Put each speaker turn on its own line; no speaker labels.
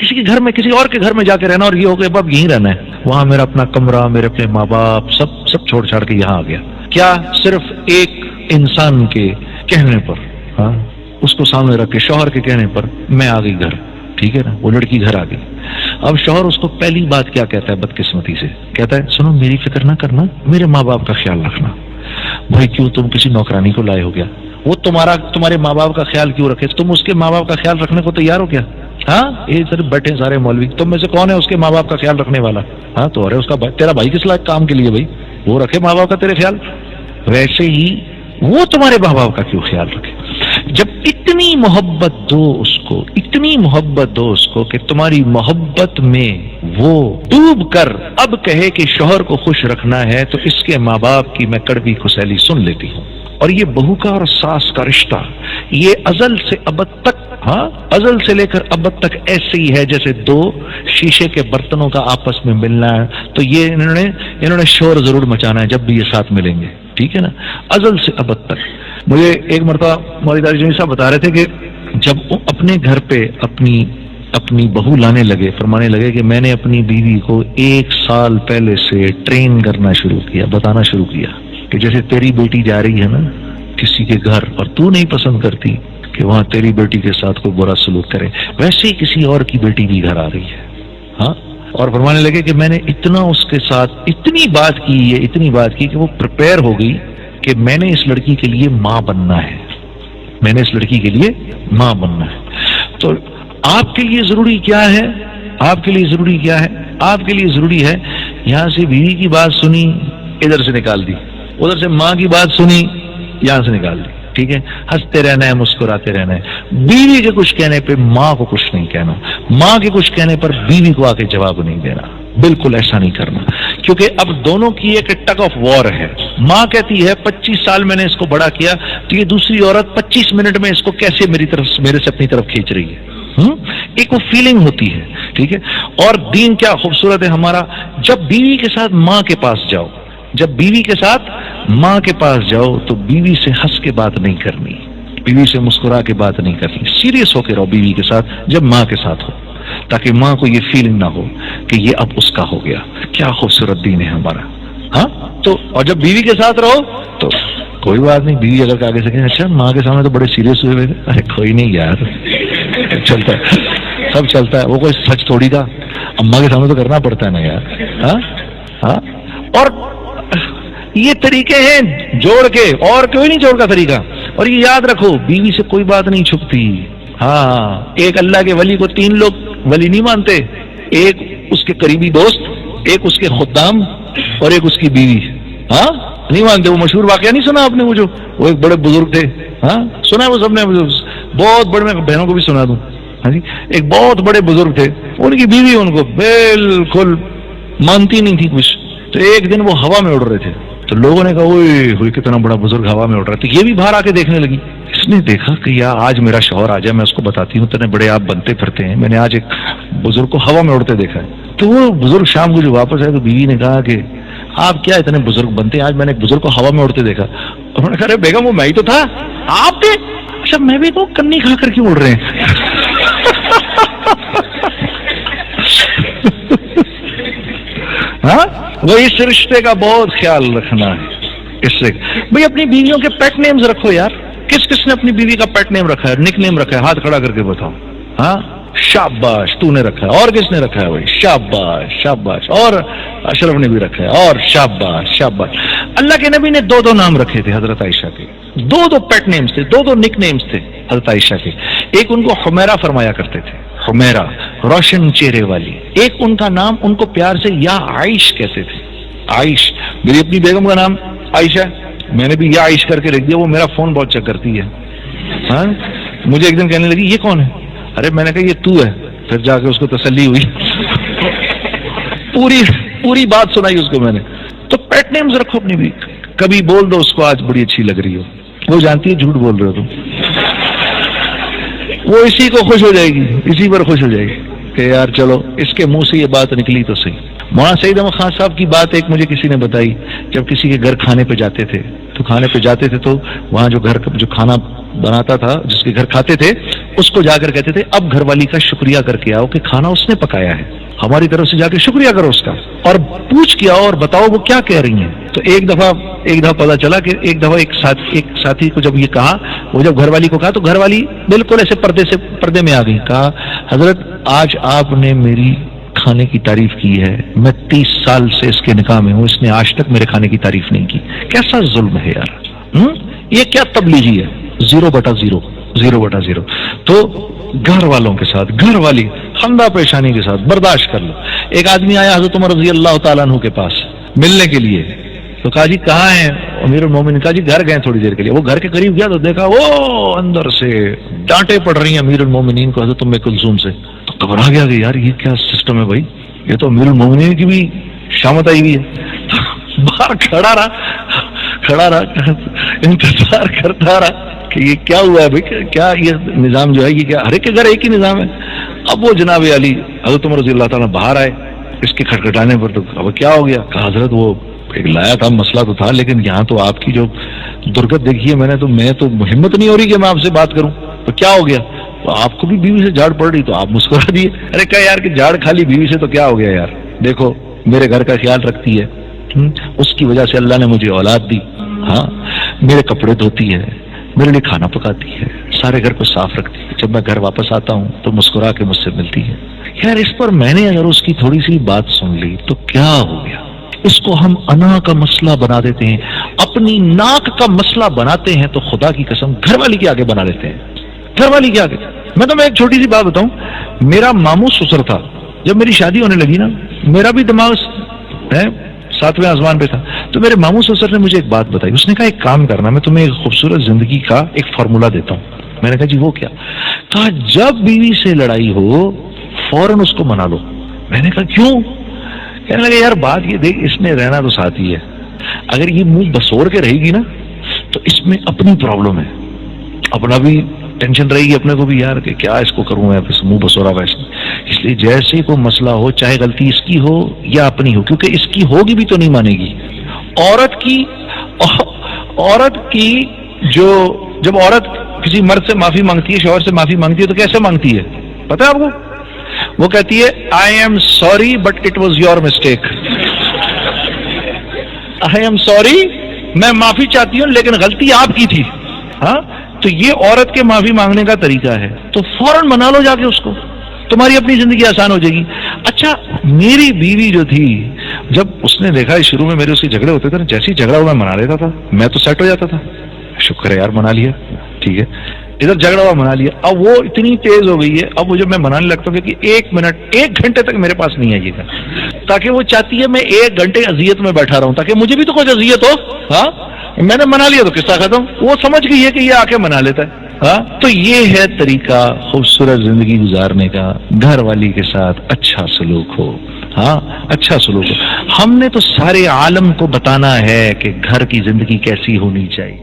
کسی کے گھر میں کسی اور کے گھر میں جا کے رہنا اور یہ ہو گیا اب یہیں رہنا ہے، وہاں میرا اپنا کمرہ، میرے اپنے ماں باپ سب چھوڑ چھاڑ کے یہاں آ گیا، کیا صرف ایک انسان کے کہنے پر، ہاں اس کو سامنے رکھ کے شوہر کے کہنے پر میں آ گئی گھر، ٹھیک ہے نا، وہ لڑکی گھر آ گئی۔ اب شوہر اس کو پہلی بات کیا کہتا ہے بدقسمتی سے، کہتا ہے سنو میری فکر نہ کرنا، میرے ماں باپ کا خیال رکھنا۔ بھائی کیوں، تم کسی نوکرانی کو لائے ہو گیا؟ وہ تمہارے ماں باپ کا خیال کیوں رکھے؟ تم اس کے ماں باپ کا خیال رکھنے کو تیار ہو کیا؟ ہاں یہ صرف بیٹھے سارے مولوی، تم میں سے کون ہے اس کے ماں باپ کا خیال رکھنے والا؟ ہاں تو ارے اس کا تیرا بھائی کس لائق کام کے لیے بھائی، وہ رکھے ماں باپ کا تیرے خیال، ویسے ہی وہ تمہارے ماں باپ کا کیوں خیال رکھے؟ جب اتنی محبت دو اس کو، اتنی محبت دو اس کو کہ تمہاری محبت میں وہ ڈوب کر اب کہے کہ شوہر کو خوش رکھنا ہے، تو اس کے ماں باپ کی میں کڑوی کسیلی سن لیتی ہوں۔ اور یہ بہو کا اور ساس کا رشتہ یہ ازل سے ابد تک، ہاں ازل سے لے کر ابد تک ایسے ہی ہے جیسے دو شیشے کے برتنوں کا آپس میں ملنا ہے، تو یہ انہوں نے شور ضرور مچانا ہے جب بھی یہ ساتھ ملیں گے، ٹھیک ہے نا، ازل سے ابد تک۔ مجھے ایک مرتبہ مولوی داڑھی جمیل صاحب بتا رہے تھے کہ جب اپنے گھر پہ اپنی بہو لانے لگے، فرمانے لگے کہ میں نے اپنی بیوی کو 1 سال پہلے سے ٹرین کرنا شروع کیا، بتانا شروع کیا کہ جیسے تیری بیٹی جا رہی ہے نا کسی کے گھر اور تو نہیں پسند کرتی کہ وہاں تیری بیٹی کے ساتھ کوئی برا سلوک کرے، ویسے ہی کسی اور کی بیٹی بھی گھر آ رہی ہے، ہاں۔ اور فرمانے لگے کہ میں نے اتنا اس کے ساتھ اتنی بات کی کہ وہ پریپیئر ہو گئی کہ میں نے اس لڑکی کے لیے ماں بننا ہے، میں نے اس لڑکی کے لیے ماں بننا ہے۔ تو آپ کے لیے ضروری کیا ہے؟ آپ کے لیے ضروری کیا ہے؟ آپ کے لیے ضروری ہے یہاں سے بیوی کی بات سنی، ادھر سے نکال دی، ادھر سے ماں کی بات سنی، یہاں سے نکال دی، ٹھیک ہے، ہنستے رہنا ہے، مسکراتے رہنا ہے۔ بیوی کے کچھ کہنے پہ ماں کو کچھ نہیں کہنا، ماں کے کچھ کہنے پر بیوی کو آ کے جواب نہیں دینا، بالکل ایسا نہیں کرنا، کیونکہ اب دونوں کی ایک ٹگ آف وار ہے۔ ماں کہتی ہے 25 سال میں نے اس کو بڑا کیا، تو یہ دوسری عورت 25 منٹ میں اس کو کیسے میرے سے اپنی طرف کھینچ رہی ہے، ایک وہ فیلنگ ہوتی ہے، ٹھیک ہے۔ اور دین کیا خوبصورت ہے ہمارا، جب بیوی کے ساتھ ماں کے پاس جاؤ، جب بیوی کے ساتھ ماں کے پاس جاؤ تو بیوی سے ہنس کے بات نہیں کرنی، بیوی سے مسکرا کے بات نہیں کرنی، سیریس ہو کے رہو بیوی کے ساتھ جب ماں کے ساتھ ہو، تاکہ ماں کو یہ فیلنگ نہ ہو کہ یہ اب اس کا ہو گیا۔ کیا خوبصورت دین ہے ہمارا، ہاں۔ تو اور جب بیوی کے ساتھ رہو تو کوئی بات نہیں، بیوی اگر آگے سے کہیں اچھا ماں کے سامنے تو بڑے سیریس ہوئے، ارے کوئی نہیں یار، چلتا ہے، سب چلتا ہے، وہ کوئی سچ تھوڑی تھا، اماں کے سامنے تو کرنا پڑتا ہے نا یار، ہاں ہاں۔ اور یہ طریقے ہیں جوڑ کے، اور کوئی نہیں جوڑ کا طریقہ۔ اور یہ یاد رکھو بیوی سے کوئی بات نہیں چھپتی، ہاں۔ ایک اللہ کے ولی کو 3 لوگ ولی نہیں مانتے، ایک اس کے قریبی دوست، ایک اس کے خدام، اور ایک اس کی بیوی، ہاں نہیں مانتے۔ وہ مشہور واقعہ نہیں سنا آپ نے، وہ ایک بڑے بزرگ تھے، ہاں سنا ہے وہ سب نے، بہت بڑے، میں بہنوں کو بھی سنا دوں، ہاں جی۔ ایک بہت بڑے بزرگ تھے، ان کی بیوی ان کو بالکل مانتی نہیں تھی کچھ، تو ایک دن وہ ہوا میں اڑ رہے تھے، تو لوگوں نے کہا اوئے ہوئے کتنا بڑا بزرگ ہوا میں اڑ رہا ہے، تو یہ بھی باہر آ کے دیکھنے لگی۔ اس نے دیکھا کہ یار آج میرا شوہر آ جائے، میں اس کو بتاتی ہوں تنے بڑے آپ بنتے پھرتے ہیں، میں نے آج ایک بزرگ کو ہوا میں اڑتے دیکھا ہے۔ تو وہ بزرگ شام کو جو واپس آئے تو بیوی نے کہا کہ آپ کیا اتنے بزرگ بنتے ہیں، آج میں نے ایک بزرگ کو ہوا میں اڑتے دیکھا۔ انہوں نے کہا ارے بیگم وہ میں ہی تو تھا، آپ تھے؟ اچھا میں بھی تو کنی کھا کر کیوں اڑ رہے ہیں؟ ہاں وہ اس رشتے کا بہت خیال رکھنا ہے۔ اس سے بھئی اپنی بیویوں کے پیٹ نیمز رکھو یار۔ کس کس نے اپنی بیوی کا پیٹ نیم رکھا ہے، نک نیم رکھا ہے؟ ہاتھ کھڑا کر کے بتاؤ۔ ہاں شاباش تو نے رکھا ہے، اور کس نے رکھا ہے بھائی؟ شاباش شاباش، اور اشرف نے بھی رکھا ہے، اور شاباش شاباش۔ اللہ کے نبی نے 2 نام رکھے تھے حضرت عائشہ کے، 2 پیٹ نیمز تھے، 2 نک نیمز تھے حضرت عائشہ کے۔ ایک ان کو حمیرہ فرمایا کرتے تھے، حمیرہ روشن چہرے والی۔ ایک ان کا نام ان کو پیار سے یا عائش کہتے تھے، عائش۔ میری اپنی بیگم کا نام عائشہ، میں نے بھی یا عائش کر کے لکھ دیا، وہ میرا فون بہت چیک کرتی ہے، ہاں۔ مجھے ایک دن کہنے لگی یہ کون ہے؟ ارے میں نے کہا یہ تو ہے، پھر جا کے اس کو تسلی ہوئی، پوری بات سنائی اس کو میں نے۔ تو پیٹ نیمز رکھو اپنی بھی، کبھی بول دو اس کو آج بڑی اچھی لگ رہی ہو، وہ جانتی ہے جھوٹ بول رہے ہو تم، وہ اسی کو خوش ہو جائے گی، اسی پر خوش ہو جائے گی کہ یار چلو اس کے منہ سے یہ بات نکلی تو صحیح۔ مولانا سعید احمد خان صاحب کی بات ایک مجھے کسی نے بتائی، جب کسی کے گھر کھانے پہ جاتے تھے تو وہاں جو گھر جو کھانا بناتا تھا، جس کے گھر کھاتے تھے، اس کو جا کر کہتے تھے اب گھر والی کا شکریہ کر کے آؤ کہ کھانا اس نے پکایا ہے، ہماری طرف سے جا کے شکریہ کرو اس کا، اور پوچھ کے آؤ اور بتاؤ وہ کیا کہہ رہی ہیں۔ تو ایک دفعہ پتا چلا کہ ایک دفعہ ایک ساتھی کو جب یہ کہا، وہ جب گھر والی کو کہا تو گھر والی بالکل ایسے پردے میں آ گئی، کہا حضرت آج آپ نے میری کھانے کی تعریف کی ہے، میں 30 سال سے اس کے نکاح میں ہوں، اس نے آج تک میرے کھانے کی تعریف نہیں کی۔ کیسا ظلم ہے یار، یہ کیا تبلیغی ہے؟ 0/0 تو گھر والوں کے ساتھ، گھر والی خندہ پیشانی کے ساتھ برداشت کر لو۔ ایک آدمی آیا حضرت عمر رضی اللہ تعالیٰ عنہ کے پاس ملنے کے لیے، تو کہا جی کہاں ہیں امیر المومنین؟ کہا جی گھر گئے تھوڑی دیر کے لیے۔ وہ گھر کے قریب گیا تو دیکھا وہ اندر سے ڈانٹے پڑ رہی ہیں امیر المومنین کو حضرت ام کلثوم سے، تو گھبرا گیا کہ یار یہ کیا سسٹم ہے بھائی، یہ تو امیر المومنین کی بھی شامت آئی ہوئی ہے۔ باہر کھڑا رہا انتظار کرتا رہا کہ یہ کیا ہوا ہے بھائی، کیا یہ نظام جو ہے یہ کیا ہر ایک کے گھر ایک ہی نظام ہے؟ اب وہ جناب علی حضرت عمر رضی اللہ تعالیٰ باہر آئے، اس کے کھٹکھٹانے پر تو اب کیا ہو گیا؟ کہا حضرت وہ ایک لایا تھا، مسئلہ تو تھا، لیکن یہاں تو آپ کی جو درگت دیکھی ہے میں تو ہمت نہیں ہو رہی کہ میں آپ سے بات کروں، تو کیا ہو گیا؟ تو آپ کو بھی بیوی سے جھاڑ پڑ رہی تو آپ مسکرا دیے۔ ارے کہا یار کہ جھاڑ کھا لی بیوی سے تو کیا ہو گیا یار، دیکھو میرے گھر کا خیال رکھتی ہے، اس کی وجہ سے اللہ نے مجھے اولاد دی، ہاں میرے کپڑے دھوتی ہے، میرے لیے کھانا پکاتی ہے، سارے گھر کو صاف رکھتی ہے، جب میں گھر واپس آتا ہوں تو مسکرا کے مجھ سے ملتی ہے۔ یار اس پر میں نے اگر اس کی تھوڑی سی بات سن لی تو کیا ہو گیا؟ اس کو ہم انا کا مسئلہ بنا دیتے ہیں، اپنی ناک کا مسئلہ بناتے ہیں، تو خدا کی قسم گھر والی کے آگے بنا لیتے ہیں، گھر والی کے آگے۔ میں ایک چھوٹی سی بات بتاؤں، میرا ماموں سسر تھا، جب میری شادی ہونے لگی نا، میرا بھی دماغ 7ویں آسمان پہ تھا، تو میرے ماموں سسر نے مجھے ایک بات بتائی، اس نے کہا ایک کام کرنا، میں تمہیں ایک خوبصورت زندگی کا ایک فارمولا دیتا ہوں۔ میں نے کہا جی وہ کیا؟ کہا جب بیوی سے لڑائی ہو فوراً اس کو منا لو۔ میں نے کہا کیوں؟ کہنے لگے یار بات یہ دیکھ، اس نے رہنا تو ساتھ ہی ہے، اگر یہ منہ بسور کے رہے گی نا تو اس میں اپنی پرابلم ہے، اپنا بھی ٹینشن رہے گی اپنے کو بھی یار کہ کیا اس کو کروں میں، منہ بسورا ویسے، اس لیے جیسے کوئی مسئلہ ہو چاہے غلطی اس کی ہو یا اپنی ہو، کیونکہ اس کی ہوگی بھی تو نہیں مانے گی۔ عورت کی جو جب عورت کسی مرد سے معافی مانگتی ہے، شوہر سے معافی مانگتی ہے تو کیسے مانگتی ہے پتہ ہے آپ کو؟ وہ کہتی ہے I am sorry but it was your mistake, I am sorry میں معافی چاہتی ہوں لیکن غلطی آپ کی تھی۔ ہاں تو یہ عورت کے معافی مانگنے کا طریقہ ہے، تو فوراً منا لو جا کے اس کو، تمہاری اپنی زندگی آسان ہو جائے گی۔ اچھا میری بیوی جو تھی، جب اس نے دیکھا شروع میں میرے اس کے جھگڑے ہوتے تھے نا، جیسے ہی جھگڑا ہوا میں منا لیتا تھا، میں تو سیٹ ہو جاتا تھا، شکر ہے یار منا لیا، ٹھیک ہے ادھر جھگڑا ہوا منا لیا۔ اب وہ اتنی تیز ہو گئی ہے، اب وہ جب میں منانے لگتا ہوں کہ 1 منٹ 1 گھنٹے تک میرے پاس نہیں آئیے گا، تاکہ وہ چاہتی ہے میں 1 گھنٹے اذیت میں بیٹھا رہا ہوں تاکہ مجھے بھی تو کچھ اذیت ہو۔ ہاں میں نے منا لیا تو قصہ ختم، وہ سمجھ گئی ہے کہ یہ آ کے منا لیتا ہے۔ ہاں تو یہ ہے طریقہ خوبصورت زندگی گزارنے کا، گھر والی کے ساتھ اچھا سلوک ہو، ہاں اچھا سلوک ہو۔ ہم نے تو سارے عالم کو بتانا ہے کہ گھر کی زندگی کیسی ہونی چاہیے۔